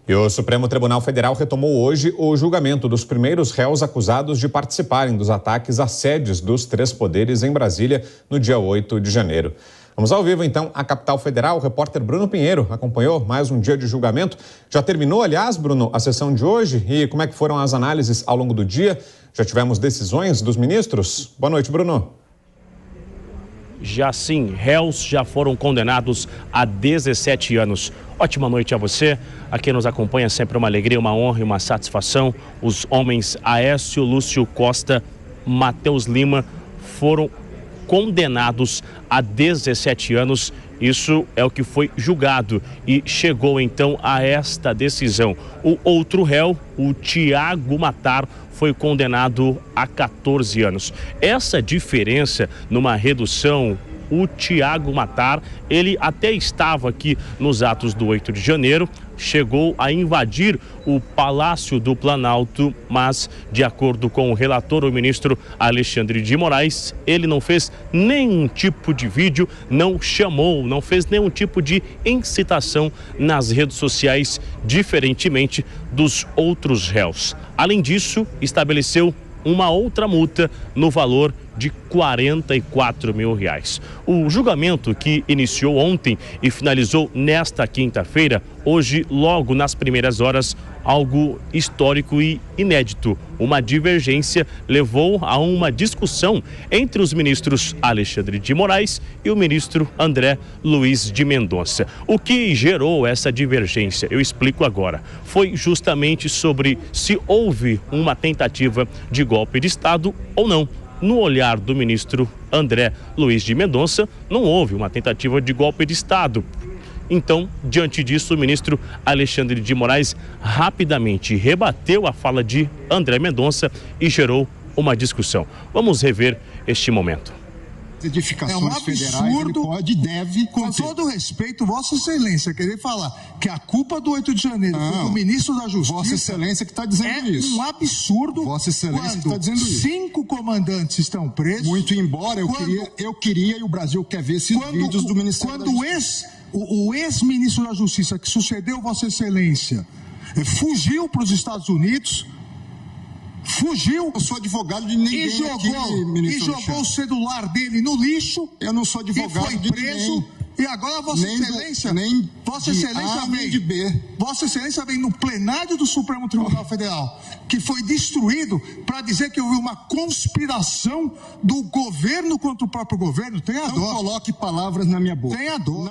E o Supremo Tribunal Federal retomou hoje o julgamento dos primeiros réus acusados de participarem dos ataques às sedes dos três poderes em Brasília no dia 8 de janeiro. Vamos ao vivo, então, à capital federal. O repórter Bruno Pinheiro acompanhou mais um dia de julgamento. Já terminou, aliás, Bruno, a sessão de hoje? E como é que foram as análises ao longo do dia? Já tivemos decisões dos ministros? Boa noite, Bruno. Já sim, réus já foram condenados a 17 anos. Ótima noite a você. A quem nos acompanha, é sempre uma alegria, uma honra e uma satisfação. Os homens Aécio Lúcio Costa, Matheus Lima foram condenados a 17 anos. Isso é o que foi julgado e chegou então a esta decisão. O outro réu, o Tiago Matar, foi condenado a 14 anos. Essa diferença numa redução, o Tiago Matar, ele até estava aqui nos atos do 8 de janeiro, chegou a invadir o Palácio do Planalto, mas, de acordo com o relator, o ministro Alexandre de Moraes, ele não fez nenhum tipo de vídeo, não chamou, não fez nenhum tipo de incitação nas redes sociais, diferentemente dos outros réus. Além disso, estabeleceu uma outra multa no valor de R$44 mil. O julgamento, que iniciou ontem e finalizou nesta quinta-feira, hoje, logo nas primeiras horas, algo histórico e inédito. Uma divergência levou a uma discussão entre os ministros Alexandre de Moraes e o ministro André Luiz de Mendonça. O que gerou essa divergência, eu explico agora, foi justamente sobre se houve uma tentativa de golpe de Estado ou não. No olhar do ministro André Luiz de Mendonça, não houve uma tentativa de golpe de Estado. Então, diante disso, o ministro Alexandre de Moraes rapidamente rebateu a fala de André Mendonça e gerou uma discussão. Vamos rever este momento. Edificações absurdo, federais, ele pode e deve conter. Com todo respeito, Vossa Excelência, querer falar que a culpa do 8 de janeiro foi do ministro da Justiça... Vossa Excelência que está dizendo isso. É um absurdo. Vossa Excelência que está dizendo isso. 5 comandantes estão presos. Muito embora eu queria e o Brasil quer ver esses vídeos do Ministério da Justiça. O ex-ministro da Justiça que sucedeu Vossa Excelência fugiu para os Estados Unidos... Fugiu. Eu sou advogado de ninguém e jogou o celular dele no lixo. Eu não sou advogado de preso. E agora Vossa Excelência Vossa Excelência vem no plenário do Supremo Tribunal Federal, que foi destruído, para dizer que houve uma conspiração do governo contra o próprio governo. Tenha dó. Não coloque palavras na minha boca. Tenha dó.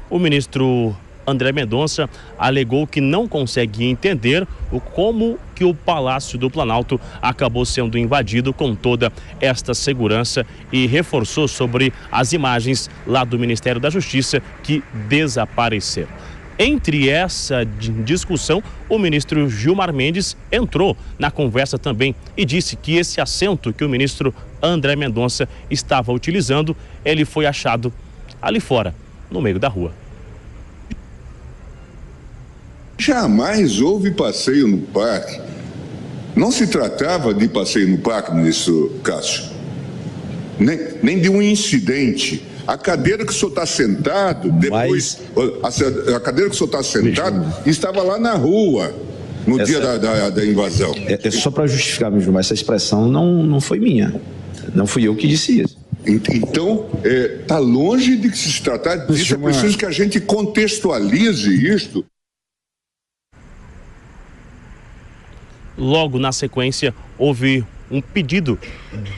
O ministro André Mendonça alegou que não consegue entender como que o Palácio do Planalto acabou sendo invadido com toda esta segurança e reforçou sobre as imagens lá do Ministério da Justiça que desapareceram. Entre essa discussão, o ministro Gilmar Mendes entrou na conversa também e disse que esse assento que o ministro André Mendonça estava utilizando, ele foi achado ali fora, no meio da rua. Jamais houve passeio no parque. Não se tratava de passeio no parque, ministro Cássio. Nem de um incidente. A cadeira que o senhor está sentado, depois... A cadeira que o senhor está sentado estava lá na rua, no dia da invasão. É só para justificar, mesmo, mas essa expressão não foi minha. Não fui eu que disse isso. Então, está longe de se tratar disso. É preciso que a gente contextualize isto. Logo na sequência, houve um pedido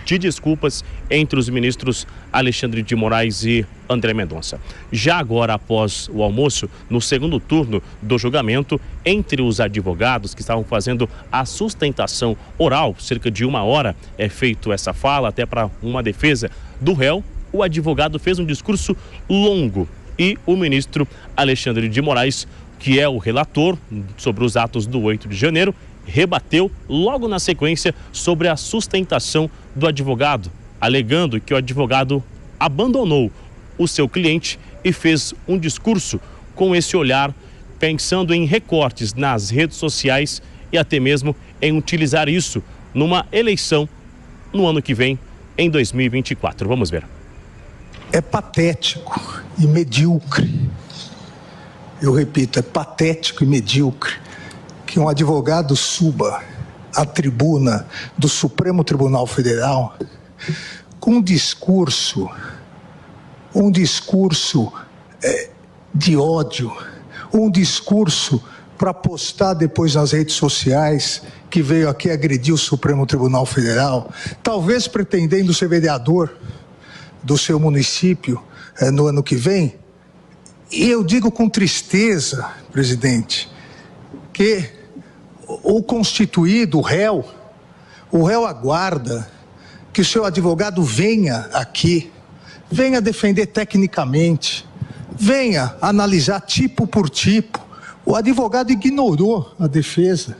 de desculpas entre os ministros Alexandre de Moraes e André Mendonça. Já agora, após o almoço, no segundo turno do julgamento, entre os advogados que estavam fazendo a sustentação oral, cerca de 1 hora é feito essa fala, até para uma defesa do réu, o advogado fez um discurso longo e o ministro Alexandre de Moraes, que é o relator sobre os atos do 8 de janeiro, rebateu logo na sequência sobre a sustentação do advogado, alegando que o advogado abandonou o seu cliente e fez um discurso com esse olhar, pensando em recortes nas redes sociais e até mesmo em utilizar isso numa eleição no ano que vem, em 2024. Vamos ver. É patético e medíocre eu repito, é patético e medíocre que um advogado suba à tribuna do Supremo Tribunal Federal com um discurso de ódio, um discurso para postar depois nas redes sociais que veio aqui agredir o Supremo Tribunal Federal, talvez pretendendo ser vereador do seu município no ano que vem. E eu digo com tristeza, presidente, que o constituído, o réu aguarda que o seu advogado venha aqui, venha defender tecnicamente, venha analisar tipo por tipo. O advogado ignorou a defesa.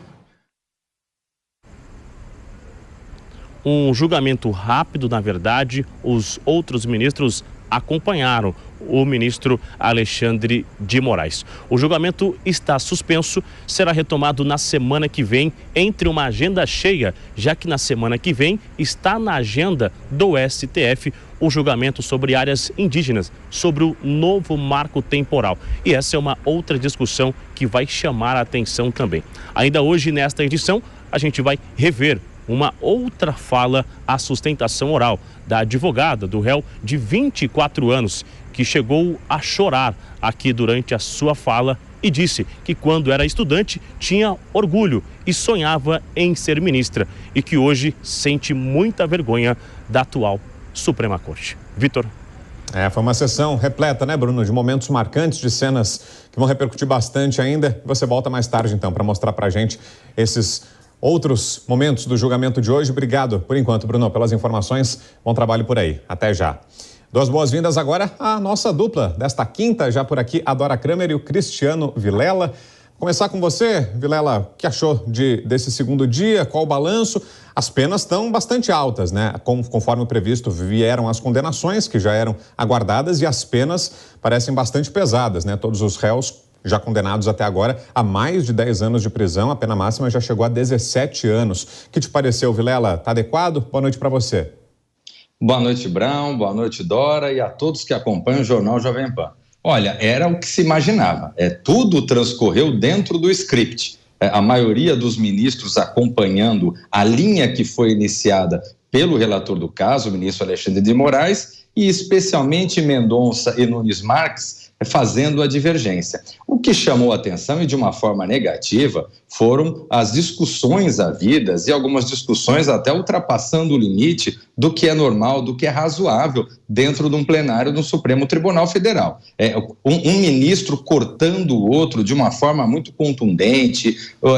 Um julgamento rápido, na verdade, os outros ministros acompanharam o ministro Alexandre de Moraes. O julgamento está suspenso, será retomado na semana que vem, entre uma agenda cheia, já que na semana que vem está na agenda do STF o julgamento sobre áreas indígenas, sobre o novo marco temporal. E essa é uma outra discussão que vai chamar a atenção também. Ainda hoje, nesta edição, a gente vai rever uma outra fala à sustentação oral da advogada do réu de 24 anos, que chegou a chorar aqui durante a sua fala e disse que quando era estudante tinha orgulho e sonhava em ser ministra e que hoje sente muita vergonha da atual Suprema Corte. Vitor. Foi uma sessão repleta, né, Bruno, de momentos marcantes, de cenas que vão repercutir bastante ainda. Você volta mais tarde, então, para mostrar pra gente esses outros momentos do julgamento de hoje. Obrigado, por enquanto, Bruno, pelas informações. Bom trabalho por aí. Até já. Duas boas-vindas agora à nossa dupla desta quinta, já por aqui, a Dora Kramer e o Cristiano Vilela. Vou começar com você, Vilela. O que achou desse segundo dia? Qual o balanço? As penas estão bastante altas, né? Conforme previsto, vieram as condenações, que já eram aguardadas, e as penas parecem bastante pesadas, né? Todos os réus já condenados até agora a mais de 10 anos de prisão, a pena máxima já chegou a 17 anos. O que te pareceu, Vilela? Está adequado? Boa noite para você. Boa noite, Brown, boa noite, Dora, e a todos que acompanham o Jornal Jovem Pan. Olha, era o que se imaginava, tudo transcorreu dentro do script. A maioria dos ministros acompanhando a linha que foi iniciada pelo relator do caso, o ministro Alexandre de Moraes, e especialmente Mendonça e Nunes Marques, fazendo a divergência. O que chamou a atenção, e de uma forma negativa, foram as discussões havidas, e algumas discussões até ultrapassando o limite do que é normal, do que é razoável dentro de um plenário do Supremo Tribunal Federal. Um ministro cortando o outro de uma forma muito contundente,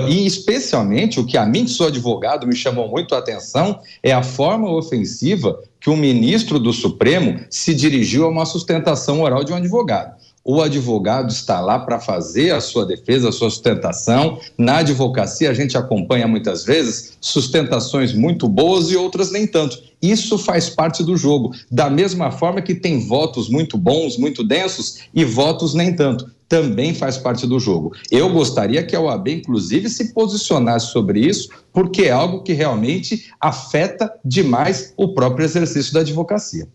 e especialmente o que a mim, que sou advogado, me chamou muito a atenção, é a forma ofensiva que o ministro do Supremo se dirigiu a uma sustentação oral de um advogado. O advogado está lá para fazer a sua defesa, a sua sustentação. Na advocacia, a gente acompanha muitas vezes sustentações muito boas e outras nem tanto. Isso faz parte do jogo, da mesma forma que tem votos muito bons, muito densos, e votos nem tanto. Também faz parte do jogo. Eu gostaria que a OAB, inclusive, se posicionasse sobre isso, porque é algo que realmente afeta demais o próprio exercício da advocacia.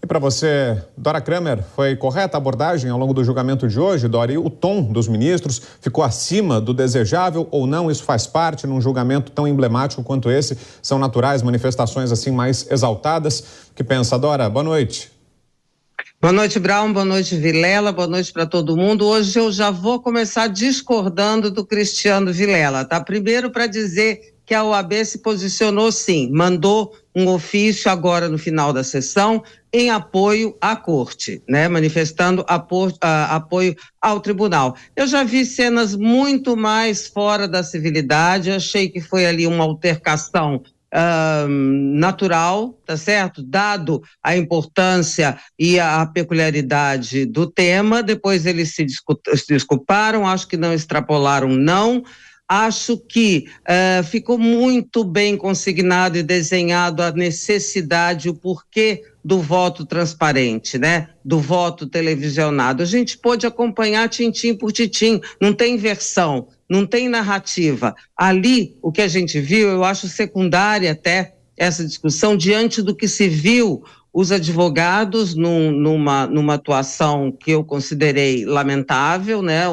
E para você, Dora Kramer, foi correta a abordagem ao longo do julgamento de hoje, Dora? E o tom dos ministros ficou acima do desejável ou não? Isso faz parte num julgamento tão emblemático quanto esse? São naturais manifestações assim mais exaltadas? O que pensa, Dora? Boa noite. Boa noite, Brown, boa noite, Vilela, boa noite para todo mundo. Hoje eu já vou começar discordando do Cristiano Vilela, tá? Primeiro para dizer que a OAB se posicionou sim, mandou um ofício agora no final da sessão em apoio à corte, né? Manifestando apoio ao tribunal. Eu já vi cenas muito mais fora da civilidade, achei que foi ali uma altercação natural, tá certo? Dado a importância e a peculiaridade do tema, depois eles se desculparam, acho que não extrapolaram, não. Acho que ficou muito bem consignado e desenhado a necessidade, o porquê do voto transparente, né? Do voto televisionado. A gente pôde acompanhar tintim por tintim, não tem versão, não tem narrativa. Ali, o que a gente viu, eu acho secundária até essa discussão, diante do que se viu os advogados, numa atuação que eu considerei lamentável, né?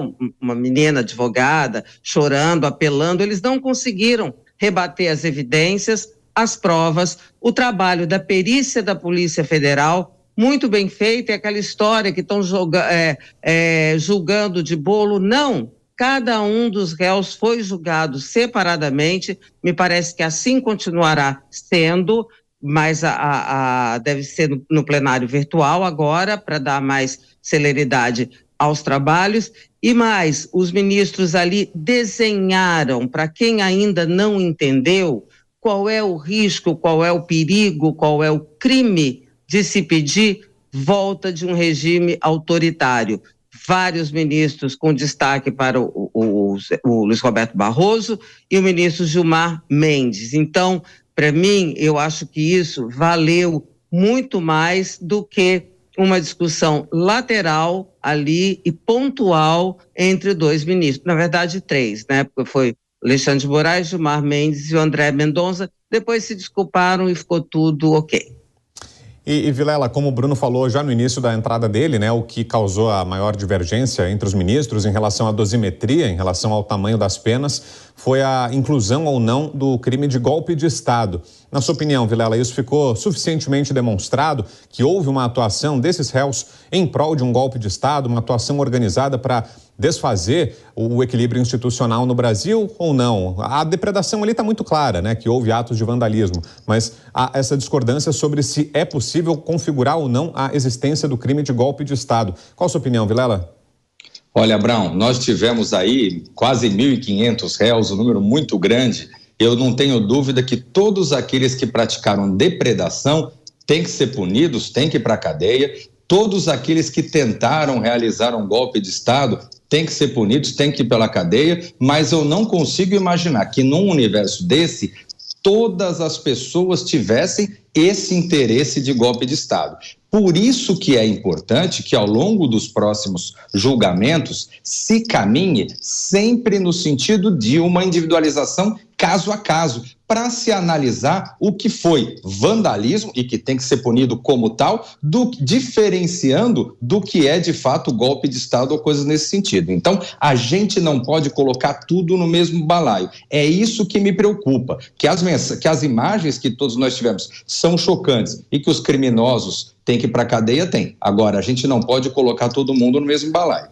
Uma menina advogada chorando, apelando, eles não conseguiram rebater as evidências, as provas, o trabalho da perícia da Polícia Federal, muito bem feito, é aquela história que estão julgando de bolo, não. Cada um dos réus foi julgado separadamente, me parece que assim continuará sendo, mas deve ser no plenário virtual agora, para dar mais celeridade aos trabalhos. E mais, os ministros ali desenharam, para quem ainda não entendeu, qual é o risco, qual é o perigo, qual é o crime de se pedir volta de um regime autoritário. Vários ministros com destaque para o Luiz Roberto Barroso e o ministro Gilmar Mendes. Então, para mim, eu acho que isso valeu muito mais do que uma discussão lateral ali e pontual entre dois ministros. Na verdade, três, né? Porque foi Alexandre de Moraes, Gilmar Mendes e o André Mendonça. Depois se desculparam e ficou tudo ok. E Vilela, como o Bruno falou já no início da entrada dele, né, o que causou a maior divergência entre os ministros em relação à dosimetria, em relação ao tamanho das penas, foi a inclusão ou não do crime de golpe de Estado. Na sua opinião, Vilela, isso ficou suficientemente demonstrado que houve uma atuação desses réus em prol de um golpe de Estado, uma atuação organizada para desfazer o equilíbrio institucional no Brasil ou não? A depredação ali está muito clara, né, que houve atos de vandalismo, mas há essa discordância sobre se é possível configurar ou não a existência do crime de golpe de Estado. Qual a sua opinião, Vilela? Olha, Brown, nós tivemos aí quase 1.500 réus, um número muito grande. Eu não tenho dúvida que todos aqueles que praticaram depredação têm que ser punidos, têm que ir para a cadeia. Todos aqueles que tentaram realizar um golpe de Estado têm que ser punidos, têm que ir pela cadeia, mas eu não consigo imaginar que num universo desse todas as pessoas tivessem esse interesse de golpe de Estado. Por isso que é importante que ao longo dos próximos julgamentos se caminhe sempre no sentido de uma individualização caso a caso, para se analisar o que foi vandalismo e que tem que ser punido como tal, diferenciando do que é de fato golpe de Estado ou coisas nesse sentido. Então, a gente não pode colocar tudo no mesmo balaio. É isso que me preocupa, que as imagens que todos nós tivemos são chocantes e que os criminosos têm que ir para a cadeia, tem. Agora, a gente não pode colocar todo mundo no mesmo balaio.